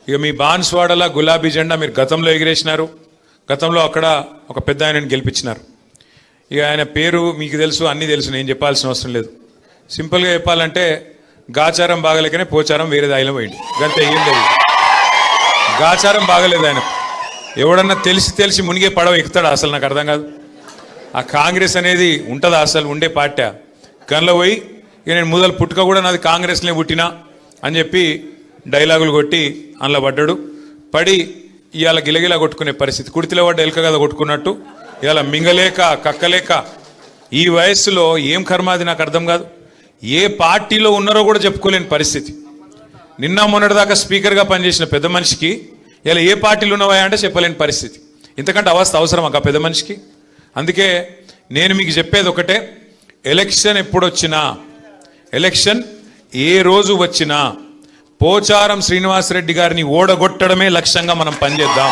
ఇక మీ బాన్స్వాడల గులాబీ జెండా మీరు గతంలో ఎగిరేసినారు. గతంలో అక్కడ ఒక పెద్ద ఆయనని గెలిపించినారు. ఇక ఆయన పేరు మీకు తెలుసు, అన్నీ తెలుసు, నేను చెప్పాల్సిన అవసరం లేదు. సింపుల్గా చెప్పాలంటే గాచారం బాగలేకనే పోచారం వేరే దాయిలో పోయింది. గంత ఏం లేదు, గాచారం బాగలేదు ఆయన. ఎవడన్నా తెలిసి మునిగే పడవ ఎక్కుతాడా అసలు? నాకు అర్థం కాదు. ఆ కాంగ్రెస్ అనేది ఉంటుందా అసలు? ఉండే పార్టీ గన్లో పోయి ఇక నేను మొదలు పుట్టుక కూడా నాది కాంగ్రెస్లే పుట్టినా అని చెప్పి డైలాగులు కొట్టి అందులో పడ్డాడు. పడి ఇవాళ గిలగిలా కొట్టుకునే పరిస్థితి. కుడితిలో పడ్డ ఎలక కదా కొట్టుకున్నట్టు ఇవాళ మింగలేక కక్కలేక ఈ వయస్సులో ఏం కర్మాది నాకు అర్థం కాదు. ఏ పార్టీలో ఉన్నారో కూడా చెప్పుకోలేని పరిస్థితి. నిన్న మొన్నటిదాకా స్పీకర్గా పనిచేసిన పెద్ద మనిషికి ఇలా ఏ పార్టీలు ఉన్నవా అంటే చెప్పలేని పరిస్థితి. ఇంతకంటే అవస్థ అవసరం ఆ పెద్ద మనిషికి? అందుకే నేను మీకు చెప్పేది ఒకటే, ఎలక్షన్ ఎప్పుడొచ్చినా, ఎలక్షన్ ఏ రోజు వచ్చినా పోచారం శ్రీనివాసరెడ్డి గారిని ఓడగొట్టడమే లక్ష్యంగా మనం పనిచేద్దాం.